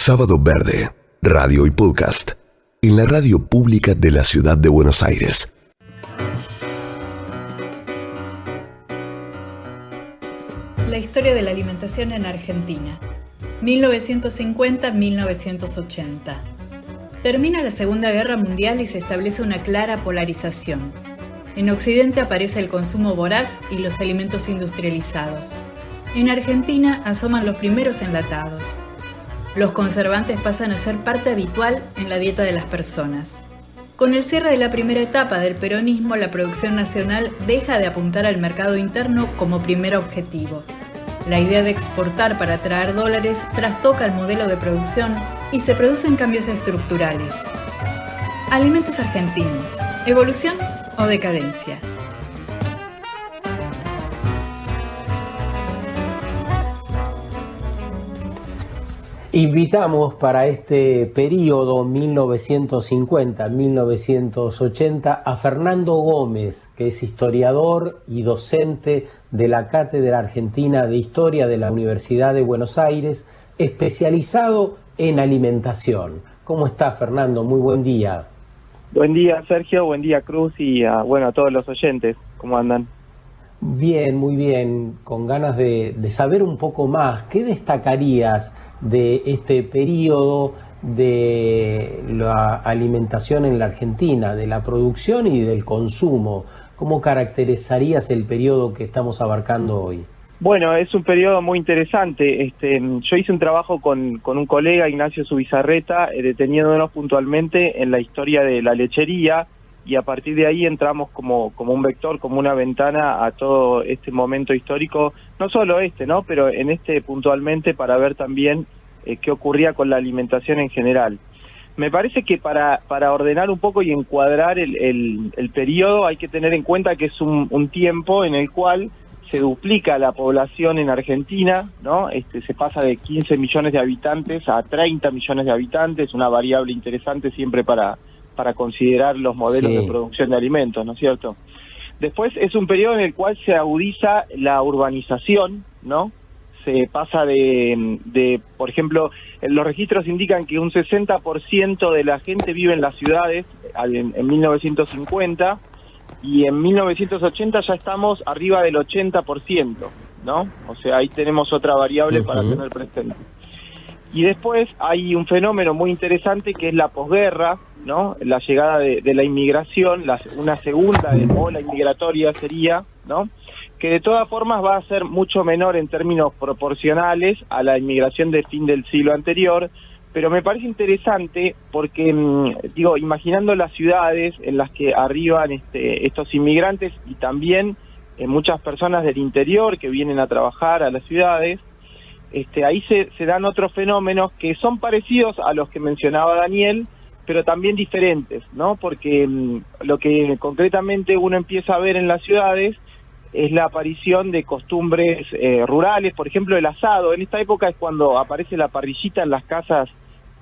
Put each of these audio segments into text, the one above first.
Sábado Verde, radio y podcast, en la radio pública de la Ciudad de Buenos Aires. La historia de la alimentación en Argentina, 1950-1980. Termina la Segunda Guerra Mundial y se establece una clara polarización. En Occidente aparece el consumo voraz y los alimentos industrializados. En Argentina asoman los primeros enlatados. Los conservantes pasan a ser parte habitual en la dieta de las personas. Con el cierre de la primera etapa del peronismo, la producción nacional deja de apuntar al mercado interno como primer objetivo. La idea de exportar para atraer dólares trastoca el modelo de producción y se producen cambios estructurales. Alimentos argentinos, ¿evolución o decadencia? Invitamos para este periodo 1950-1980 a Fernando Gómez, que es historiador y docente de la Cátedra Argentina de Historia de la Universidad de Buenos Aires, especializado en alimentación. ¿Cómo está, Fernando? Muy buen día. Buen día, Sergio, buen día, Cruz, y a todos los oyentes. ¿Cómo andan? Bien, muy bien, con ganas de saber un poco más. ¿Qué destacarías de este periodo de la alimentación en la Argentina, de la producción y del consumo? ¿Cómo caracterizarías el periodo que estamos abarcando hoy? Bueno, es un periodo muy interesante. Yo hice un trabajo con un colega, Ignacio Zubizarreta, deteniéndonos puntualmente en la historia de la lechería, y a partir de ahí entramos como un vector, como una ventana a todo este momento histórico, no solo ¿no? Pero en este puntualmente, para ver también qué ocurría con la alimentación en general. Me parece que para ordenar un poco y encuadrar el periodo hay que tener en cuenta que es un tiempo en el cual se duplica la población en Argentina, ¿no? Se pasa de 15 millones de habitantes a 30 millones de habitantes, una variable interesante siempre para considerar los modelos de producción de alimentos, ¿no es cierto? Después es un periodo en el cual se agudiza la urbanización, ¿no? Se pasa de por ejemplo, los registros indican que un 60% de la gente vive en las ciudades en 1950, y en 1980 ya estamos arriba del 80%, ¿no? O sea, ahí tenemos otra variable para tener presente. Y después hay un fenómeno muy interesante que es la posguerra, ¿no? La llegada de la inmigración, una segunda ola inmigratoria sería, ¿no? Que de todas formas va a ser mucho menor en términos proporcionales a la inmigración de fin del siglo anterior, pero me parece interesante porque, imaginando las ciudades en las que arriban estos inmigrantes y también muchas personas del interior que vienen a trabajar a las ciudades, ahí se dan otros fenómenos que son parecidos a los que mencionaba Daniel, pero también diferentes, ¿no? Porque lo que concretamente uno empieza a ver en las ciudades es la aparición de costumbres rurales, por ejemplo el asado. En esta época es cuando aparece la parrillita en las casas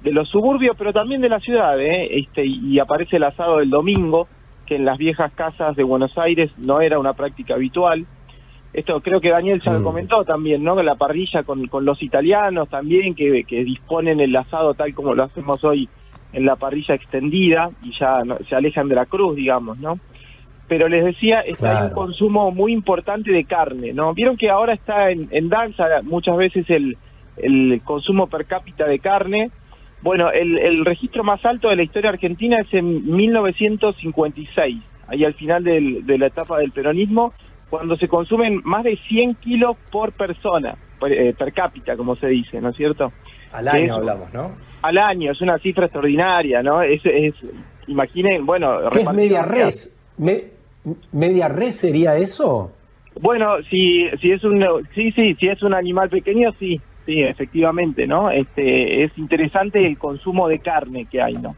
de los suburbios, pero también de la ciudad, y aparece el asado del domingo, que en las viejas casas de Buenos Aires no era una práctica habitual. Esto creo que Daniel ya lo comentó también, ¿no? La parrilla con los italianos también, que disponen el asado tal como lo hacemos hoy en la parrilla extendida, y ya se alejan de la cruz, digamos, ¿no? Pero les decía, hay un consumo muy importante de carne, ¿no? Vieron que ahora está en danza muchas veces el consumo per cápita de carne. Bueno, el registro más alto de la historia argentina es en 1956, ahí al final de la etapa del peronismo, cuando se consumen más de 100 kilos por persona, per cápita, como se dice, ¿no es cierto? Al año hablamos, ¿no? Al año, es una cifra extraordinaria, ¿no? Imaginen, bueno... ¿Qué es media res? ¿Media res sería eso? Bueno, si es un animal pequeño, sí, efectivamente, ¿no? Es interesante el consumo de carne que hay, ¿no?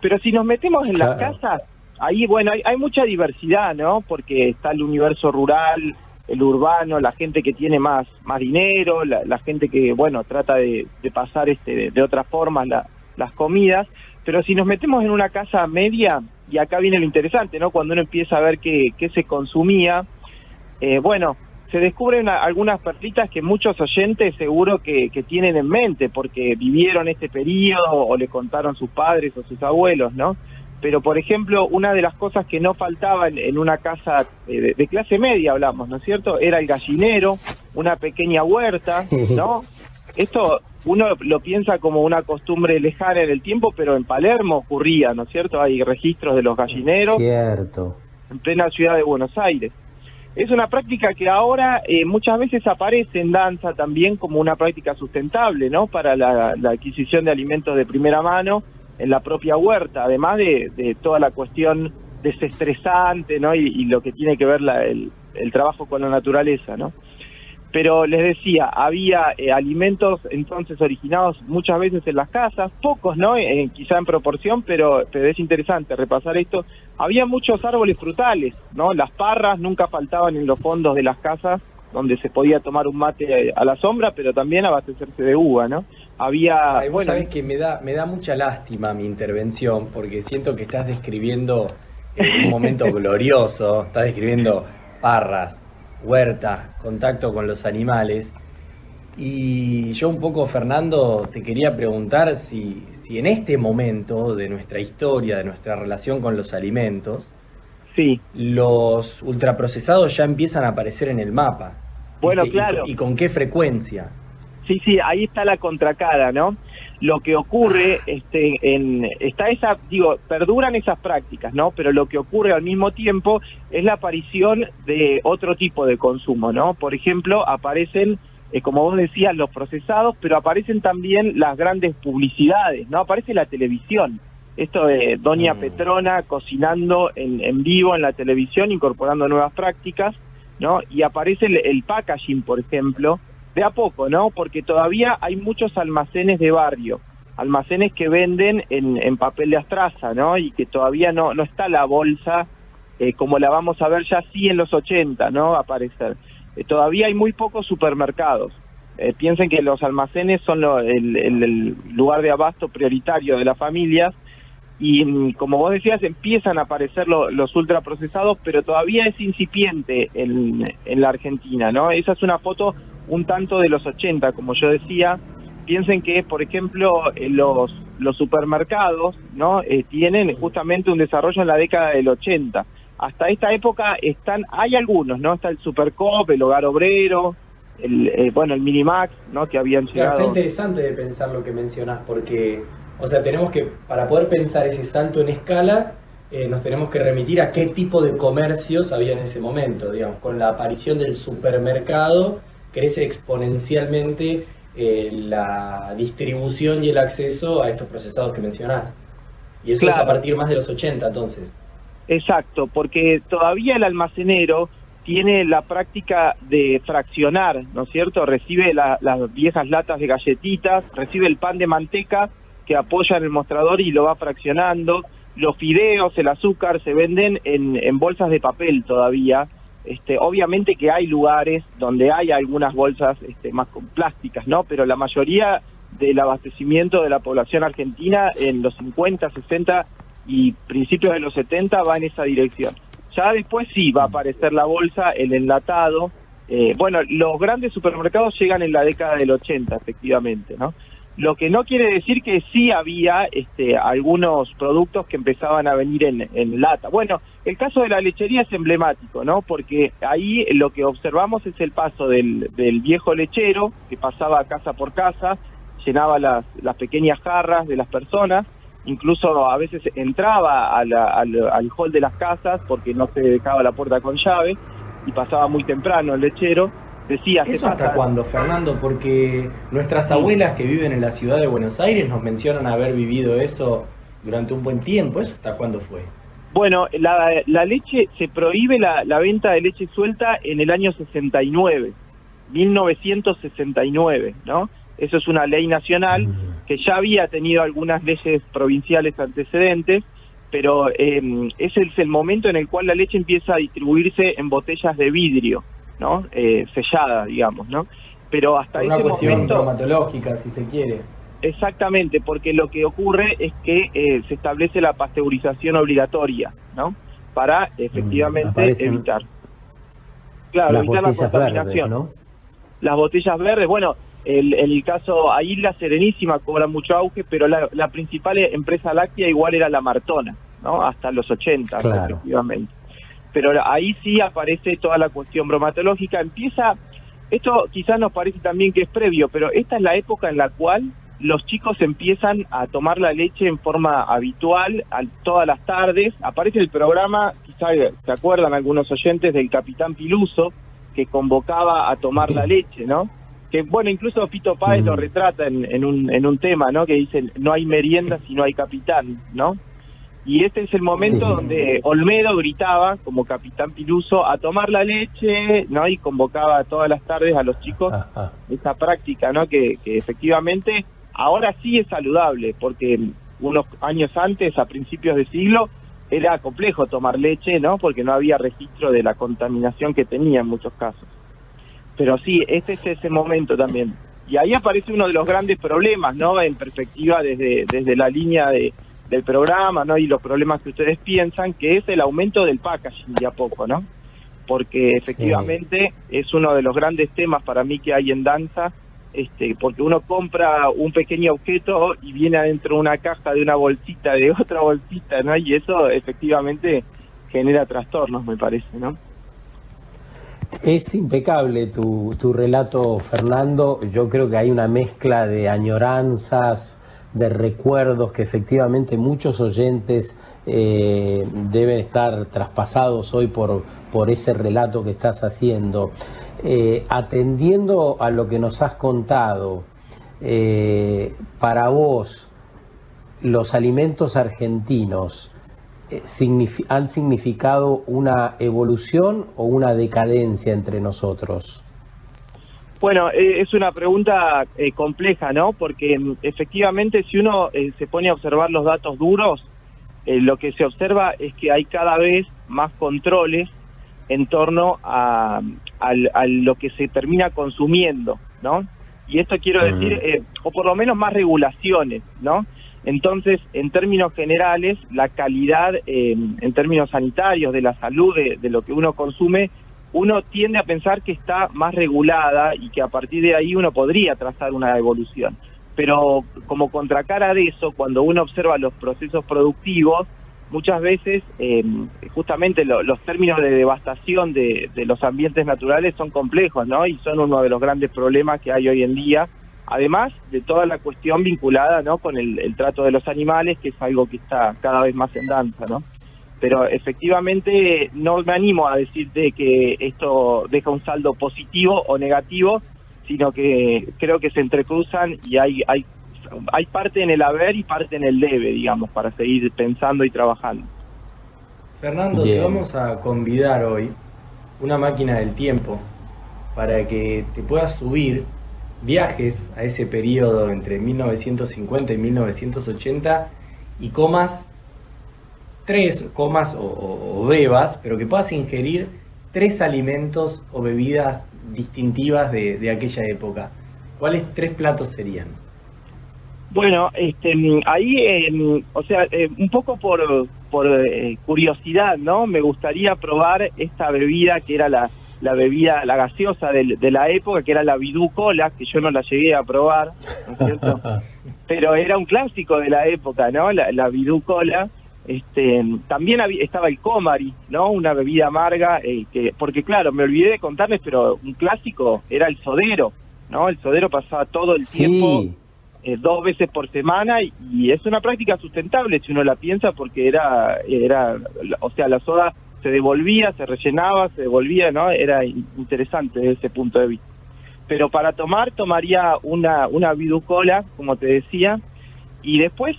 Pero si nos metemos en las casas, ahí, bueno, hay mucha diversidad, ¿no? Porque está el universo rural, el urbano, la gente que tiene más dinero, la gente que, bueno, trata de pasar de otras formas las comidas. Pero si nos metemos en una casa media, y acá viene lo interesante, ¿no? Cuando uno empieza a ver qué se consumía, se descubren algunas perlitas que muchos oyentes seguro que tienen en mente, porque vivieron este periodo o le contaron sus padres o sus abuelos, ¿no? Pero, por ejemplo, una de las cosas que no faltaba en una casa de clase media, hablamos, ¿no es cierto?, era el gallinero, una pequeña huerta, ¿no? Esto uno lo piensa como una costumbre lejana en el tiempo, pero en Palermo ocurría, ¿no es cierto? Hay registros de los gallineros. Cierto. En plena ciudad de Buenos Aires. Es una práctica que ahora muchas veces aparece en danza también como una práctica sustentable, ¿no? Para la adquisición de alimentos de primera mano en la propia huerta, además de toda la cuestión desestresante, ¿no? Y lo que tiene que ver el trabajo con la naturaleza, ¿no? Pero les decía, había alimentos entonces originados muchas veces en las casas, pocos, ¿no? Quizá en proporción, pero es interesante repasar esto. Había muchos árboles frutales, ¿no? Las parras nunca faltaban en los fondos de las casas, donde se podía tomar un mate a la sombra, pero también abastecerse de uva, ¿no? Había... Vos sabés que me da mucha lástima mi intervención, porque siento que estás describiendo un momento glorioso, estás describiendo parras, huerta, contacto con los animales. Y yo un poco, Fernando, te quería preguntar si en este momento de nuestra historia, de nuestra relación con los alimentos, sí, los ultraprocesados ya empiezan a aparecer en el mapa. Bueno, claro. ¿Y con qué frecuencia? Sí, ahí está la contracara, ¿no? Lo que ocurre, perduran esas prácticas, ¿no? Pero lo que ocurre al mismo tiempo es la aparición de otro tipo de consumo, ¿no? Por ejemplo, aparecen, como vos decías, los procesados, pero aparecen también las grandes publicidades, ¿no? Aparece la televisión. Esto de Doña Petrona cocinando en vivo en la televisión, incorporando nuevas prácticas, ¿no? Y aparece el packaging, por ejemplo, de a poco, ¿no? Porque todavía hay muchos almacenes de barrio, almacenes que venden en papel de astraza, ¿no? Y que todavía no está la bolsa como la vamos a ver ya sí en los 80, ¿no? Aparecer. Todavía hay muy pocos supermercados. Piensen que los almacenes son el lugar de abasto prioritario de las familias, y como vos decías, empiezan a aparecer los ultraprocesados, pero todavía es incipiente en la Argentina, ¿no? Esa es una foto un tanto de los 80, como yo decía. Piensen que, por ejemplo, los supermercados, ¿no? Tienen justamente un desarrollo en la década del 80. Hasta esta época hay algunos, ¿no? Está el Supercop, el Hogar Obrero, el Minimax, ¿no? Que habían llegado. Está interesante de pensar lo que mencionás, porque, o sea, tenemos que, para poder pensar ese salto en escala, nos tenemos que remitir a qué tipo de comercios había en ese momento, digamos. Con la aparición del supermercado crece exponencialmente la distribución y el acceso a estos procesados que mencionás. Y eso es a partir más de los 80, entonces. Exacto, porque todavía el almacenero tiene la práctica de fraccionar, ¿no es cierto? Recibe las viejas latas de galletitas, recibe el pan de manteca que apoya en el mostrador y lo va fraccionando. Los fideos, el azúcar se venden en bolsas de papel todavía. Obviamente que hay lugares donde hay algunas bolsas más con plásticas, ¿no? Pero la mayoría del abastecimiento de la población argentina en los 50, 60 y principios de los 70 va en esa dirección. Ya después sí va a aparecer la bolsa, el enlatado. Los grandes supermercados llegan en la década del 80, efectivamente, ¿no? Lo que no quiere decir que sí había algunos productos que empezaban a venir en lata. Bueno, el caso de la lechería es emblemático, ¿no? Porque ahí lo que observamos es el paso del viejo lechero, que pasaba casa por casa, llenaba las pequeñas jarras de las personas, incluso a veces entraba al hall de las casas porque no se dejaba la puerta con llave, y pasaba muy temprano el lechero. Decía, ¿eso hasta cuándo, Fernando? Porque nuestras abuelas que viven en la ciudad de Buenos Aires nos mencionan haber vivido eso durante un buen tiempo. ¿Eso hasta cuándo fue? Bueno, la leche, se prohíbe la venta de leche suelta en el año 69, 1969, ¿no? Eso es una ley nacional que ya había tenido algunas leyes provinciales antecedentes, pero ese es el momento en el cual la leche empieza a distribuirse en botellas de vidrio, ¿no? Sellada, digamos, ¿no? Pero hasta ese momento... Una cuestión bromatológica, si se quiere. Exactamente, porque lo que ocurre es que se establece la pasteurización obligatoria, ¿no? Para efectivamente evitar. Claro, las evitar la botellas contaminación. verdes, ¿no? Las botellas verdes, bueno, el caso, ahí la Serenísima cobra mucho auge, pero la principal empresa láctea igual era la Martona, ¿no? Hasta los 80, Claro. efectivamente. Pero ahí sí aparece toda la cuestión bromatológica. Esto quizás nos parece también que es previo, pero esta es la época en la cual los chicos empiezan a tomar la leche en forma habitual todas las tardes. Aparece el programa, quizás se acuerdan algunos oyentes, del Capitán Piluso, que convocaba a tomar la leche, ¿no? Que bueno, incluso Fito Páez lo retrata en un tema, ¿no? Que dice, no hay merienda si no hay capitán, ¿no? Y este es el momento donde Olmedo gritaba, como Capitán Piluso, a tomar la leche, ¿no? Y convocaba todas las tardes a los chicos esa práctica, ¿no? Que efectivamente ahora sí es saludable, porque unos años antes, a principios de siglo, era complejo tomar leche, ¿no? Porque no había registro de la contaminación que tenía en muchos casos. Pero sí, este es ese momento también. Y ahí aparece uno de los grandes problemas, ¿no? En perspectiva desde la línea del programa, ¿no? Y los problemas que ustedes piensan, que es el aumento del packaging de a poco, ¿no? Porque efectivamente es uno de los grandes temas para mí que hay en danza, porque uno compra un pequeño objeto y viene adentro una caja de una bolsita, de otra bolsita, ¿no? Y eso efectivamente genera trastornos, me parece, ¿no? Es impecable tu relato, Fernando. Yo creo que hay una mezcla de añoranzas, de recuerdos que efectivamente muchos oyentes deben estar traspasados hoy por ese relato que estás haciendo. Atendiendo a lo que nos has contado, para vos, los alimentos argentinos han significado una evolución o una decadencia entre nosotros. Bueno, es una pregunta compleja, ¿no? Porque efectivamente si uno se pone a observar los datos duros, lo que se observa es que hay cada vez más controles en torno a lo que se termina consumiendo, ¿no? Y esto quiero decir, o por lo menos más regulaciones, ¿no? Entonces, en términos generales, la calidad, en términos sanitarios, de la salud de lo que uno consume, uno tiende a pensar que está más regulada y que a partir de ahí uno podría trazar una evolución. Pero como contracara de eso, cuando uno observa los procesos productivos, muchas veces justamente los términos de devastación de los ambientes naturales son complejos, ¿no? Y son uno de los grandes problemas que hay hoy en día, además de toda la cuestión vinculada, ¿no? Con el trato de los animales, que es algo que está cada vez más en danza, ¿no? Pero efectivamente no me animo a decirte que esto deja un saldo positivo o negativo, sino que creo que se entrecruzan y hay parte en el haber y parte en el debe, digamos, para seguir pensando y trabajando. Fernando, te vamos a convidar hoy una máquina del tiempo para que te puedas subir, viajes a ese periodo entre 1950 y 1980 y comas o bebas, pero que puedas ingerir 3 alimentos o bebidas distintivas de aquella época. ¿Cuáles 3 platos serían? Bueno, ahí, o sea, un poco por curiosidad, ¿no? Me gustaría probar esta bebida que era la bebida, la gaseosa de la época, que era la Bidú Cola, que yo no la llegué a probar, ¿no es cierto? Pero era un clásico de la época, ¿no? La Bidú Cola. También estaba el Comari, ¿no? Una bebida amarga, porque claro, me olvidé de contarles, pero un clásico era el sodero, ¿no? El sodero pasaba todo el tiempo, 2 veces por semana, y es una práctica sustentable si uno la piensa, porque era, o sea, la soda se devolvía, se rellenaba, se devolvía, ¿no? Era interesante desde ese punto de vista. Pero para tomaría una Bidú Cola, como te decía. Y después,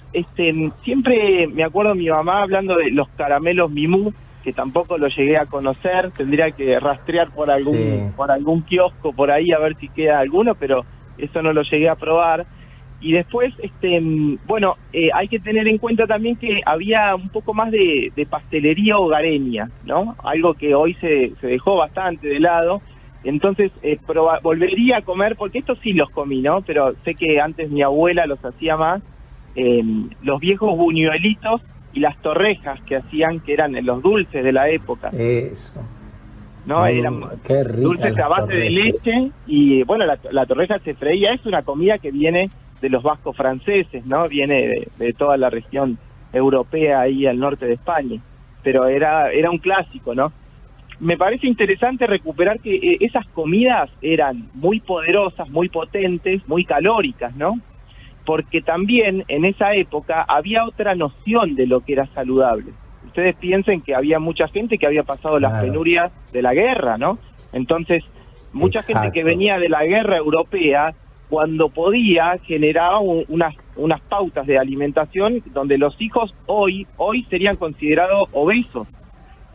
siempre me acuerdo de mi mamá hablando de los caramelos Mimú, que tampoco los llegué a conocer, tendría que rastrear por algún kiosco por ahí a ver si queda alguno, pero eso no lo llegué a probar. Y después, bueno, hay que tener en cuenta también que había un poco más de pastelería hogareña, ¿no? Algo que hoy se dejó bastante de lado. Entonces, volvería a comer, porque estos sí los comí, ¿no? Pero sé que antes mi abuela los hacía más. Los viejos buñuelitos y las torrejas que hacían, que eran los dulces de la época. Eso. ¿no? Eran qué rica dulces a base de leche y, bueno, la torreja se freía. Es una comida que viene de los vascos franceses, ¿no? Viene de toda la región europea ahí al norte de España, pero era un clásico, ¿no? Me parece interesante recuperar que esas comidas eran muy poderosas, muy potentes, muy calóricas, ¿no? Porque también en esa época había otra noción de lo que era saludable. Ustedes piensen que había mucha gente que había pasado las penurias de la guerra, ¿no? Entonces, mucha gente que venía de la guerra europea, cuando podía, generaba unas pautas de alimentación donde los hijos hoy serían considerados obesos.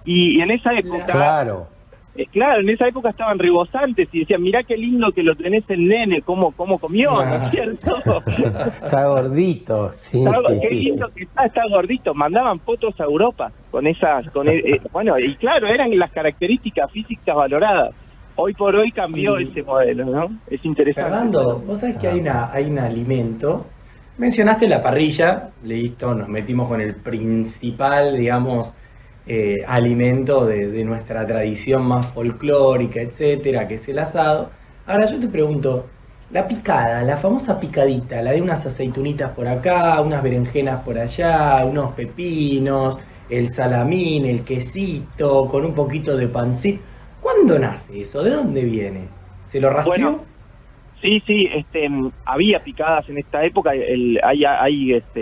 Y en esa época, claro, en esa época estaban rebosantes y decían, mirá qué lindo que lo tenés el nene, cómo comió, ¿no es cierto? Está gordito, sí. Qué lindo que está gordito. Mandaban fotos a Europa con esas, bueno, y claro, eran las características físicas valoradas. Hoy por hoy cambió ese modelo, ¿no? Es interesante. Fernando, vos sabés que hay un alimento. Mencionaste la parrilla, listo, nos metimos con el principal, digamos, alimento de nuestra tradición más folclórica, etcétera, que es el asado. Ahora yo te pregunto, la picada, la famosa picadita, la de unas aceitunitas por acá, unas berenjenas por allá, unos pepinos, el salamín, el quesito, con un poquito de pancito. ¿Cuándo nace eso? ¿De dónde viene? ¿Se lo rastreó? Bueno, sí, había picadas en esta época,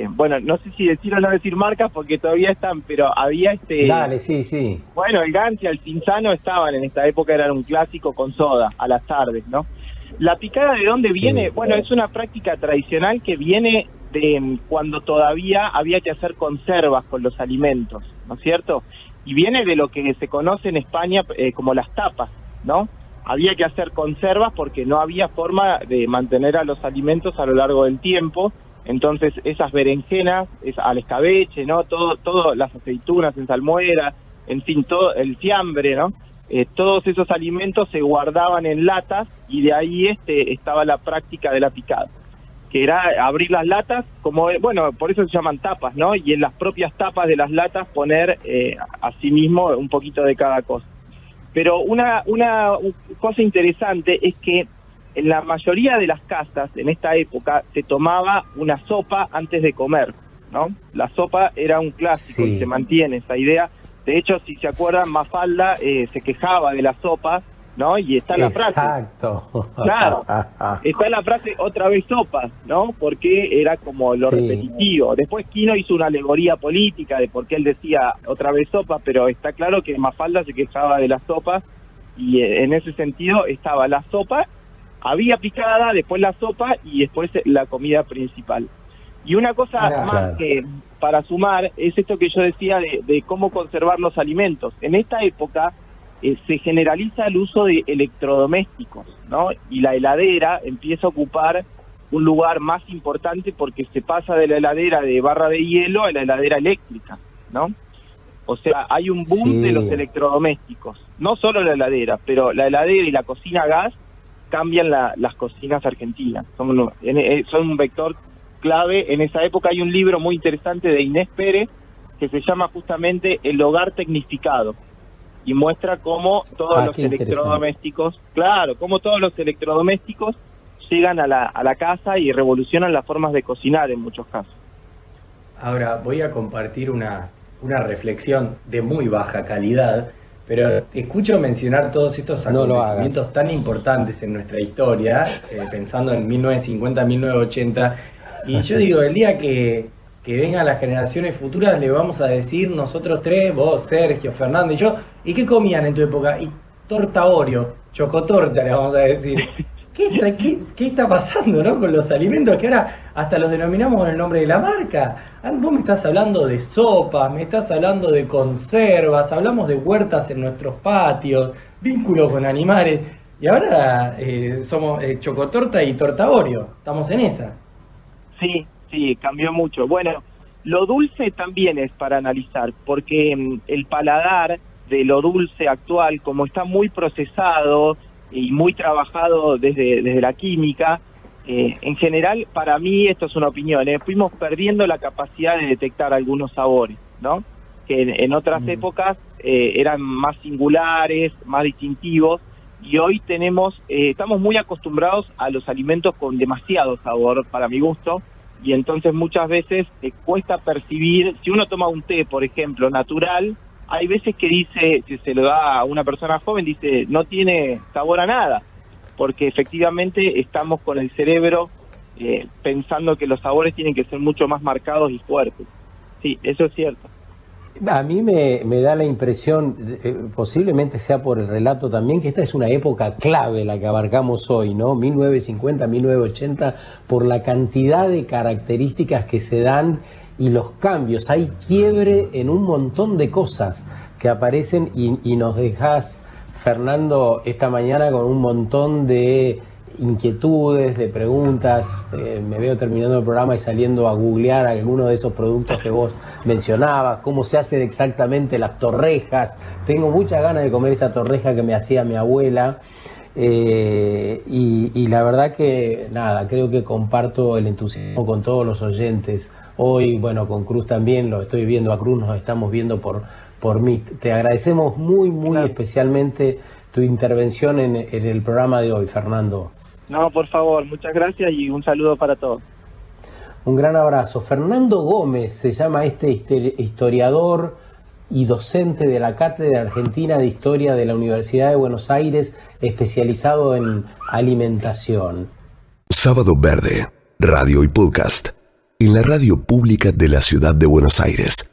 bueno, no sé si decir o no decir marcas porque todavía están, pero había Dale, sí. Bueno, el Gancia, el Cinzano estaban en esta época, eran un clásico con soda a las tardes, ¿no? La picada, ¿de dónde viene? Bueno, es una práctica tradicional que viene de cuando todavía había que hacer conservas con los alimentos, ¿no es cierto? Y viene de lo que se conoce en España como las tapas, ¿no? Había que hacer conservas porque no había forma de mantener a los alimentos a lo largo del tiempo. Entonces esas berenjenas, al escabeche, ¿no? Todo las aceitunas en salmuera, en fin, todo el fiambre, ¿no? Todos esos alimentos se guardaban en latas y de ahí estaba la práctica de la picada, que era abrir las latas, bueno, por eso se llaman tapas, ¿no? Y en las propias tapas de las latas poner asimismo un poquito de cada cosa. Pero una cosa interesante es que en la mayoría de las casas en esta época se tomaba una sopa antes de comer, ¿no? La sopa era un clásico y se mantiene esa idea. De hecho, si se acuerdan, Mafalda se quejaba de la sopa, ¿no? Y está la frase. Exacto. Claro, está la frase otra vez sopa, ¿no? Porque era como lo repetitivo. Después Quino hizo una alegoría política de por qué él decía otra vez sopa, pero está claro que Mafalda se quejaba de la sopa y en ese sentido estaba la sopa, había picada, después la sopa y después la comida principal. Y una cosa más que para sumar es esto que yo decía de cómo conservar los alimentos. En esta época se generaliza el uso de electrodomésticos, ¿no? Y la heladera empieza a ocupar un lugar más importante porque se pasa de la heladera de barra de hielo a la heladera eléctrica, ¿no? O sea, hay un boom de los electrodomésticos. No solo la heladera, pero la heladera y la cocina a gas cambian las cocinas argentinas. Son un vector clave. En esa época hay un libro muy interesante de Inés Pérez que se llama justamente El hogar tecnificado. Y muestra cómo todos los electrodomésticos, cómo todos los electrodomésticos llegan a la casa y revolucionan las formas de cocinar en muchos casos. Ahora voy a compartir una reflexión de muy baja calidad, pero escucho mencionar todos estos acontecimientos tan importantes en nuestra historia, pensando en 1950, 1980, y yo digo, el día que vengan las generaciones futuras, le vamos a decir nosotros tres, vos, Sergio, Fernando y yo, ¿y qué comían en tu época? Y torta Oreo, chocotorta, le vamos a decir. ¿Qué está pasando, no, con los alimentos que ahora hasta los denominamos con el nombre de la marca? Vos me estás hablando de sopas, me estás hablando de conservas, hablamos de huertas en nuestros patios, vínculos con animales, y ahora somos chocotorta y torta Oreo, estamos en esa. Sí, cambió mucho. Bueno, lo dulce también es para analizar, porque el paladar de lo dulce actual, como está muy procesado y muy trabajado desde la química, en general, para mí, esto es una opinión, fuimos perdiendo la capacidad de detectar algunos sabores, ¿no? que en otras épocas eran más singulares, más distintivos, y hoy estamos muy acostumbrados a los alimentos con demasiado sabor, para mi gusto, y entonces muchas veces cuesta percibir. Si uno toma un té, por ejemplo, natural, hay veces que dice, si se lo da a una persona joven, dice, no tiene sabor a nada, porque efectivamente estamos con el cerebro pensando que los sabores tienen que ser mucho más marcados y fuertes. Sí, eso es cierto. A mí me da la impresión, posiblemente sea por el relato también, que esta es una época clave la que abarcamos hoy, ¿no? 1950, 1980, por la cantidad de características que se dan y los cambios. Hay quiebre en un montón de cosas que aparecen y nos dejás, Fernando, esta mañana con un montón de inquietudes, de preguntas. Me veo terminando el programa y saliendo a googlear algunos de esos productos que vos mencionabas, cómo se hacen exactamente las torrejas. Tengo muchas ganas de comer esa torreja que me hacía mi abuela, y la verdad que nada, creo que comparto el entusiasmo con todos los oyentes. Hoy, bueno, con Cruz también, lo estoy viendo a Cruz, nos estamos viendo por Meet. Te agradecemos muy especialmente tu intervención en el programa de hoy, Fernando. No, por favor, muchas gracias y un saludo para todos. Un gran abrazo. Fernando Gómez se llama este historiador y docente de la Cátedra Argentina de Historia de la Universidad de Buenos Aires, especializado en alimentación. Sábado Verde, radio y podcast, en la radio pública de la Ciudad de Buenos Aires.